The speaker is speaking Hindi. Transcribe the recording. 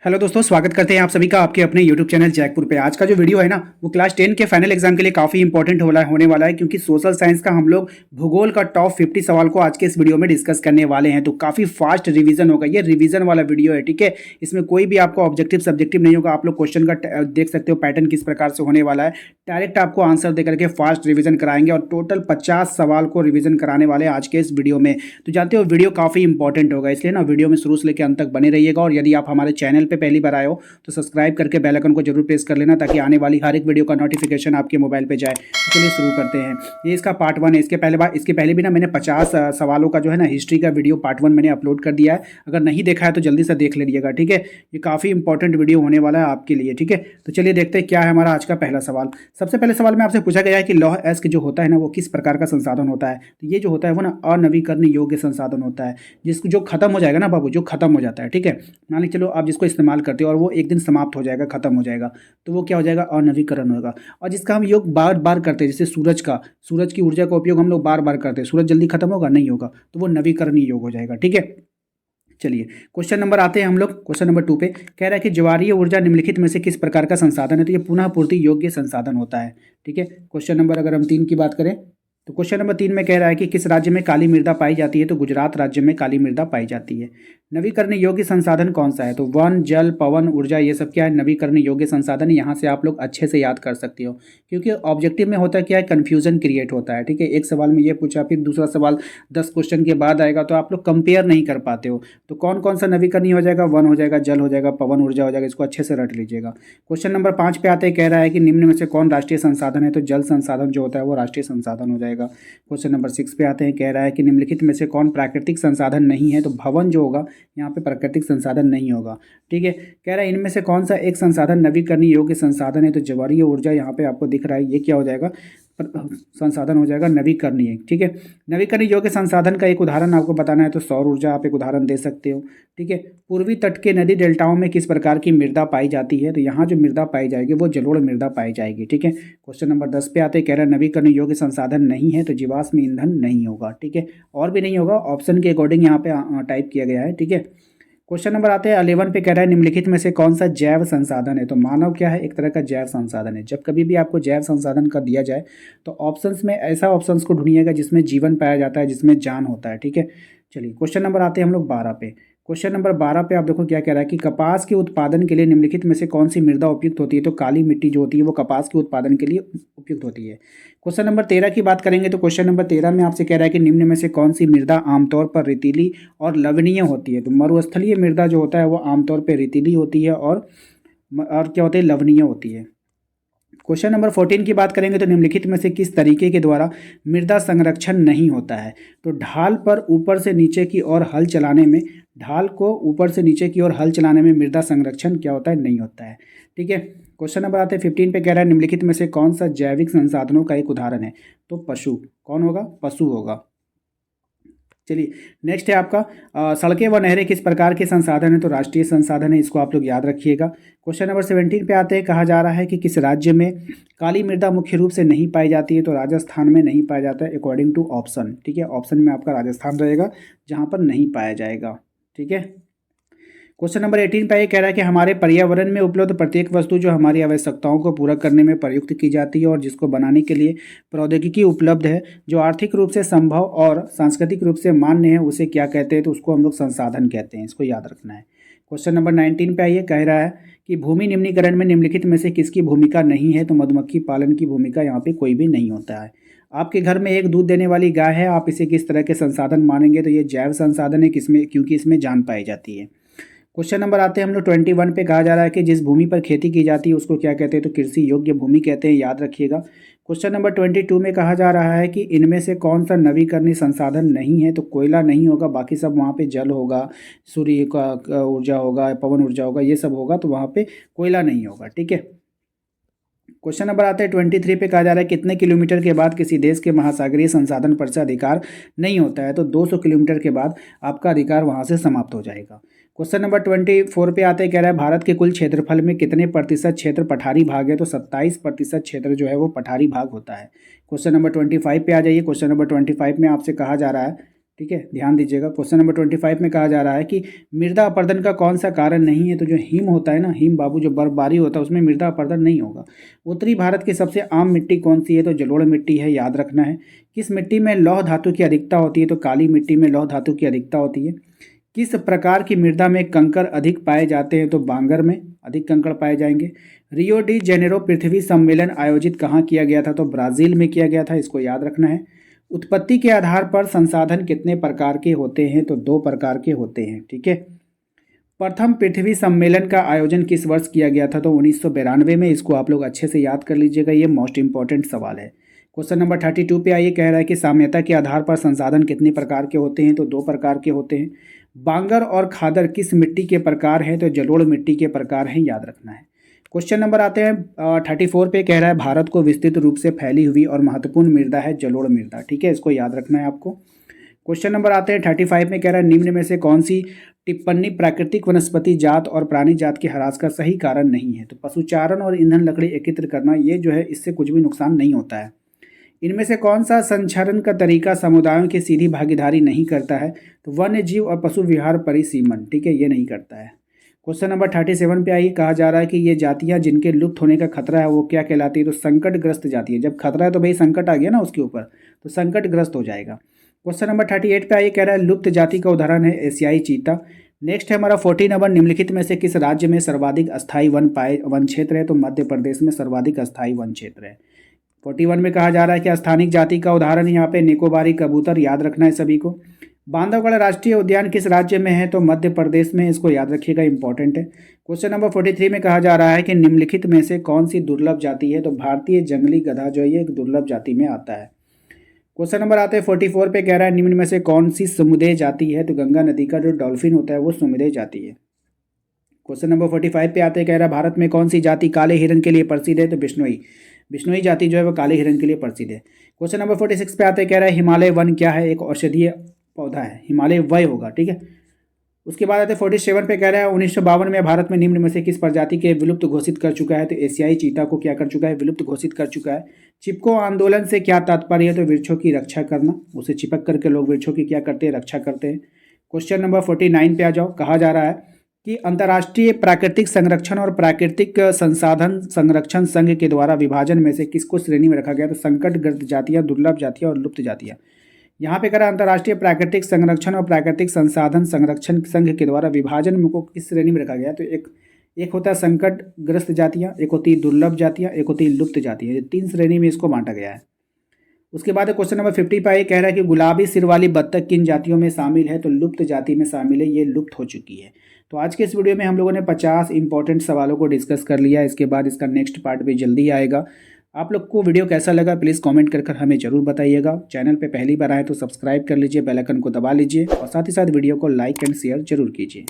हेलो दोस्तों, स्वागत करते हैं आप सभी का आपके अपने यूट्यूब चैनल जैकपुर पे। आज का जो वीडियो है ना वो क्लास 10 के फाइनल एग्जाम के लिए काफ़ी इंपॉर्टेंट होने वाला है, क्योंकि सोशल साइंस का हम लोग भूगोल का टॉप 50 सवाल को आज के इस वीडियो में डिस्कस करने वाले हैं। तो काफ़ी फास्ट रिवीजन होगा, ये रिवीजन वाला वीडियो है, ठीक है। इसमें कोई भी आपको ऑब्जेक्टिव सब्जेक्टिव नहीं होगा। आप लोग क्वेश्चन का देख सकते हो पैटर्न किस प्रकार से होने वाला है। डायरेक्ट आपको आंसर दे करके फास्ट रिवीजन कराएंगे और टोटल 50 सवाल को रिवीजन कराने वाले हैं आज के इस वीडियो में। तो जानते हो वीडियो काफ़ी इंपॉर्टेंट होगा, इसलिए ना वीडियो में शुरू से लेकर अंत तक बने रहिएगा। और यदि आप हमारे चैनल पर पहली बार आए हो तो सब्सक्राइब करके बेल आइकन को जरूर प्रेस कर लेना, ताकि आने वाली हर एक वीडियो का नोटिफिकेशन आपके मोबाइल पे जाए। तो चलिए शुरू करते हैं। ये इसका पार्ट 1 है। इसके पहले भी ना मैंने 50 सवालों का जो है ना हिस्ट्री का वीडियो पार्ट 1 मैंने अपलोड कर दिया है। अगर नहीं देखा है तो जल्दी से देख लीजिएगा, ठीक है। ये काफ़ी इंपॉर्टेंट वीडियो होने वाला है आपके लिए, ठीक है। तो चलिए देखते हैं क्या है हमारा आज का पहला सवाल। सबसे पहले सवाल में आपसे पूछा गया है कि लौह अयस्क जो होता है ना वो किस प्रकार का संसाधन होता है। तो ये जो होता है वो ना अनवीकरणीय योग्य संसाधन होता है, जिसको जो खत्म हो जाएगा ना बाबू, जो खत्म हो जाता है, ठीक है। मान लीजिए चलो आप जिसको इस्तेमाल करते हो और वो एक दिन समाप्त हो जाएगा, खत्म हो जाएगा, तो वो क्या हो जाएगा, अनवीकरण होगा। और जिसका हम योग बार बार करते हैं, जैसे सूरज की ऊर्जा का उपयोग हम लोग बार बार करते हैं, सूरज जल्दी खत्म होगा नहीं होगा, तो वो नवीकरणीय योग हो जाएगा, ठीक है। चलिए क्वेश्चन नंबर आते हैं हम लोग क्वेश्चन नंबर 2 पे। कह रहा है कि ज्वारीय ऊर्जा निम्नलिखित में से किस प्रकार का संसाधन है। तो ये पुनः पूर्ति योग्य संसाधन होता है, ठीक है। क्वेश्चन नंबर अगर हम 3 की बात करें तो क्वेश्चन नंबर 3 में कह रहा है कि किस राज्य में काली मृदा पाई जाती है। तो गुजरात राज्य में काली मृदा पाई जाती है। नवीकरणीय योग्य संसाधन कौन सा है। तो वन, जल, पवन, ऊर्जा, ये सब क्या है, नवीकरणीय योग्य संसाधन। यहाँ से आप लोग अच्छे से याद कर सकते हो, क्योंकि ऑब्जेक्टिव में होता क्या है, कन्फ्यूजन क्रिएट होता है, ठीक है। एक सवाल में ये पूछा, फिर दूसरा सवाल 10 क्वेश्चन के बाद आएगा, तो आप लोग कंपेयर नहीं कर पाते हो। तो कौन कौन सा नवीकरणीय हो जाएगा, वन हो जाएगा, जल हो जाएगा, पवन ऊर्जा हो जाएगा। इसको अच्छे से रट लीजिएगा। क्वेश्चन नंबर 5 पे आते हैं, कह रहा है कि निम्न में से कौन राष्ट्रीय संसाधन है। तो जल संसाधन जो होता है वो राष्ट्रीय संसाधन हो जाएगा। क्वेश्चन नंबर 6 पे आते हैं, कह रहा है कि निम्नलिखित में से कौन प्राकृतिक संसाधन नहीं है। तो भवन जो होगा यहाँ पे प्राकृतिक संसाधन नहीं होगा, ठीक है। कह रहा है इनमें से कौन सा एक संसाधन नवीकरणीय योग्य संसाधन है। तो ज्वारीय ऊर्जा यहाँ पे आपको दिख रहा है, ये क्या हो जाएगा, संसाधन हो जाएगा नवीकरणीय, ठीक है। नवीकरणीय योग्य संसाधन का एक उदाहरण आपको बताना है तो सौर ऊर्जा आप एक उदाहरण दे सकते हो, ठीक है। पूर्वी तट के नदी डेल्टाओं में किस प्रकार की मृदा पाई जाती है। तो यहाँ जो मृदा पाई जाएगी वो जलोढ़ मृदा पाई जाएगी, ठीक है। क्वेश्चन नंबर 10 पे आते हैं, कह रहा है नवीकरणीय योग्य संसाधन नहीं है। तो जीवाश्म ईंधन नहीं होगा, ठीक है। और भी नहीं होगा, ऑप्शन के अकॉर्डिंग यहाँ पे टाइप किया गया है, ठीक है। क्वेश्चन नंबर आते हैं 11 पे, कह रहा है निम्नलिखित में से कौन सा जैव संसाधन है। तो मानव क्या है, एक तरह का जैव संसाधन है। जब कभी भी आपको जैव संसाधन का दिया जाए तो ऑप्शंस में ऐसा ऑप्शंस को ढूंढिएगा जिसमें जीवन पाया जाता है, जिसमें जान होता है, ठीक है। चलिए क्वेश्चन नंबर आते हैं हम लोग 12 पे। क्वेश्चन नंबर 12 पे आप देखो क्या कह रहा है कि कपास के उत्पादन के लिए निम्नलिखित में से कौन सी मृदा उपयुक्त होती है। तो काली मिट्टी जो होती है वो कपास के उत्पादन के लिए उपयुक्त होती है। क्वेश्चन नंबर 13 की बात करेंगे तो क्वेश्चन नंबर 13 में आपसे कह रहा है कि निम्न में से कौन सी मृदा आमतौर पर रेतीली और लवणीय होती है। तो मरुस्थलीय मृदा जो होता है वो आमतौर पर रेतीली होती है और क्या होती है, लवणीय होती है। क्वेश्चन नंबर 14 की बात करेंगे तो निम्नलिखित में से किस तरीके के द्वारा मृदा संरक्षण नहीं होता है। तो ढाल पर ऊपर से नीचे की ओर हल चलाने में, ढाल को ऊपर से नीचे की ओर हल चलाने में मृदा संरक्षण क्या होता है, नहीं होता है, ठीक है। क्वेश्चन नंबर आते हैं 15 पे, कह रहा है निम्नलिखित में से कौन सा जैविक संसाधनों का एक उदाहरण है। तो पशु, कौन होगा, पशु होगा। चलिए नेक्स्ट है आपका सड़कें व नहरें किस प्रकार के संसाधन है। तो राष्ट्रीय संसाधन है, इसको आप लोग याद रखिएगा। क्वेश्चन नंबर 17 पे आते हैं, कहा जा रहा है कि किस राज्य में काली मृदा मुख्य रूप से नहीं पाई जाती है। तो राजस्थान में नहीं पाया जाता है अकॉर्डिंग टू ऑप्शन, ठीक है। ऑप्शन में आपका राजस्थान रहेगा जहाँ पर नहीं पाया जाएगा, ठीक है। क्वेश्चन नंबर 18 पे ये कह रहा है कि हमारे पर्यावरण में उपलब्ध प्रत्येक वस्तु जो हमारी आवश्यकताओं को पूरा करने में प्रयुक्त की जाती है और जिसको बनाने के लिए प्रौद्योगिकी उपलब्ध है, जो आर्थिक रूप से संभव और सांस्कृतिक रूप से मान्य है, उसे क्या कहते हैं। तो उसको हम लोग संसाधन कहते हैं, इसको याद रखना है। क्वेश्चन नंबर 19 पे आइए, कह रहा है कि भूमि निम्नीकरण में निम्नलिखित में से किसकी भूमिका नहीं है। तो मधुमक्खी पालन की भूमिका यहाँ पे कोई भी नहीं होता है। आपके घर में एक दूध देने वाली गाय है, आप इसे किस तरह के संसाधन मानेंगे। तो ये जैव संसाधन है, किसमें, क्योंकि इसमें जान पाई जाती है। क्वेश्चन नंबर आते हैं हम लोग 21 पे, कहा जा रहा है कि जिस भूमि पर खेती की जाती है उसको क्या कहते हैं। तो कृषि योग्य भूमि कहते हैं, याद रखिएगा। क्वेश्चन नंबर 22 में कहा जा रहा है कि इनमें से कौन सा नवीकरणीय संसाधन नहीं है। तो कोयला नहीं होगा, बाकी सब वहाँ पे जल होगा, सूर्य का ऊर्जा होगा, पवन ऊर्जा होगा, ये सब होगा, तो वहाँ पे कोयला नहीं होगा, ठीक है। क्वेश्चन नंबर आता है 23 पे, कहा जा रहा है कितने किलोमीटर के बाद किसी देश के महासागरीय संसाधन पर से अधिकार नहीं होता है। तो 200 किलोमीटर के बाद आपका अधिकार वहाँ से समाप्त हो जाएगा। क्वेश्चन नंबर 24 पे आते हैं, कह रहा है भारत के कुल क्षेत्रफल में कितने प्रतिशत क्षेत्र पठारी भाग है। तो 27% क्षेत्र जो है वो पठारी भाग होता है। क्वेश्चन नंबर 25 पे आ जाइए। क्वेश्चन नंबर 25 में आपसे कहा जा रहा है, ठीक है, ध्यान दीजिएगा। क्वेश्चन नंबर 25 में कहा जा रहा है कि मृदा अपरदन का कौन सा कारण नहीं है। तो जो हिम होता है ना, हिम बाबू जो बर्फबारी होता है उसमें मृदा अपरदन नहीं होगा। उत्तरी भारत की सबसे आम मिट्टी कौन सी है। तो जलोढ़ मिट्टी है, याद रखना है। किस मिट्टी में लौह धातु की अधिकता होती है। तो काली मिट्टी में लौह धातु की अधिकता होती है। किस प्रकार की मृदा में कंकड़ अधिक पाए जाते हैं। तो बांगर में अधिक कंकड़ पाए जाएंगे। रियो डी जेनेरो पृथ्वी सम्मेलन आयोजित कहाँ किया गया था। तो ब्राज़ील में किया गया था, इसको याद रखना है। उत्पत्ति के आधार पर संसाधन कितने प्रकार के होते हैं। तो 2 प्रकार के होते हैं, ठीक है। प्रथम पृथ्वी सम्मेलन का आयोजन किस वर्ष किया गया था। तो 1992 में। इसको आप लोग अच्छे से याद कर लीजिएगा, ये मोस्ट इंपॉर्टेंट सवाल है। क्वेश्चन नंबर 32 पे आइए, कह रहा है कि साम्यता के आधार पर संसाधन कितने प्रकार के होते हैं। तो 2 प्रकार के होते हैं। बांगर और खादर किस मिट्टी के प्रकार हैं। तो जलोढ़ मिट्टी के प्रकार हैं, याद रखना है। क्वेश्चन नंबर आते हैं 34 पे, कह रहा है भारत को विस्तृत रूप से फैली हुई और महत्वपूर्ण मृदा है जलोढ़ मृदा, ठीक है, इसको याद रखना है आपको। क्वेश्चन नंबर आते हैं 35 में, कह रहा है निम्न में से कौन सी टिप्पणी प्राकृतिक वनस्पति जात और प्राणी जात के ह्रास का सही कारण नहीं है। तो पशुचारण और ईंधन लकड़ी एकत्र करना, ये जो है इससे कुछ भी नुकसान नहीं होता है। इनमें से कौन सा संचरण का तरीका समुदायों की सीधी भागीदारी नहीं करता है। तो वन्य जीव और पशु विहार परिसीमन, ठीक है, ये नहीं करता है। क्वेश्चन नंबर 37 पे आइए, कहा जा रहा है कि ये जातियां जिनके लुप्त होने का खतरा है वो क्या कहलाती है। तो संकटग्रस्त जाति है। जब खतरा है तो भाई संकट आ गया ना उसके ऊपर, तो संकटग्रस्त हो जाएगा। क्वेश्चन नंबर 38 पे आइए, कह रहा है लुप्त जाति का उदाहरण है एशियाई चीता। नेक्स्ट है हमारा 40 नंबर, निम्नलिखित में से किस राज्य में सर्वाधिक अस्थायी वन क्षेत्र है। तो मध्य प्रदेश में सर्वाधिक अस्थायी वन क्षेत्र है। 41 में कहा जा रहा है कि स्थानिक जाति का उदाहरण यहाँ पे निकोबारी कबूतर, याद रखना है सभी को। बांधवगढ़ राष्ट्रीय उद्यान किस राज्य में है। तो मध्य प्रदेश में, इसको याद रखिएगा, इंपॉर्टेंट है। क्वेश्चन नंबर 43 में कहा जा रहा है कि निम्नलिखित में से कौन सी दुर्लभ जाति है। तो भारतीय जंगली गधा जो है ये एक दुर्लभ जाति में आता है। क्वेश्चन नंबर आते हैं 44 पे, कह रहा है निम्न में से कौन सी समुदाय जाति है। तो गंगा नदी का जो डॉल्फिन होता है वो समुदाय जाति है। क्वेश्चन नंबर 45 पे आते हैं, कह रहा है भारत में कौन सी जाति काले हिरन के लिए प्रसिद्ध है। तो बिश्नोई जाति जो है वो काले हिरन के लिए प्रसिद्ध है। क्वेश्चन नंबर 46 पे आते हैं, कह रहा है हिमालय वन क्या है। एक औषधीय पौधा है, हिमालय वय होगा, ठीक है। उसके बाद आते हैं 47 पे, कह रहा है 1952 में भारत में निम्न में से किस प्रजाति के विलुप्त घोषित कर चुका है। तो एशियाई चीता को क्या कर चुका है, विलुप्त घोषित कर चुका है। चिपको आंदोलन से क्या तात्पर्य है। तो वृक्षों की रक्षा करना, उसे चिपक करके लोग वृक्षों की क्या करते हैं, रक्षा करते हैं। क्वेश्चन नंबर 49 पे आ जाओ, कहा जा रहा है कि अंतर्राष्ट्रीय प्राकृतिक संरक्षण और प्राकृतिक संसाधन संरक्षण संघ के द्वारा विभाजन में से किसको श्रेणी में रखा गया। तो संकटग्रस्त जातियां, दुर्लभ जातियां और लुप्त जातियां। यहाँ पे करा अंतर्राष्ट्रीय प्राकृतिक संरक्षण और प्राकृतिक संसाधन संरक्षण संघ के द्वारा विभाजन में को किस श्रेणी में रखा गया। तो एक होता है संकटग्रस्त जातियाँ, एक होती है दुर्लभ जातियाँ, एक होती है लुप्त जातियाँ। ये 3 श्रेणी में इसको बांटा गया है। उसके बाद क्वेश्चन नंबर 50 पे कह रहा है कि गुलाबी सिर वाली बत्तख किन जातियों में शामिल है। तो लुप्त जाति में शामिल है, ये लुप्त हो चुकी है। तो आज के इस वीडियो में हम लोगों ने 50 इंपॉर्टेंट सवालों को डिस्कस कर लिया। इसके बाद इसका नेक्स्ट पार्ट भी जल्दी आएगा। आप लोग को वीडियो कैसा लगा प्लीज़ कमेंट कर हमें ज़रूर बताइएगा। चैनल पे पहली बार आए तो सब्सक्राइब कर लीजिए, बेल आइकन को दबा लीजिए और साथ ही साथ वीडियो को लाइक एंड शेयर जरूर कीजिए।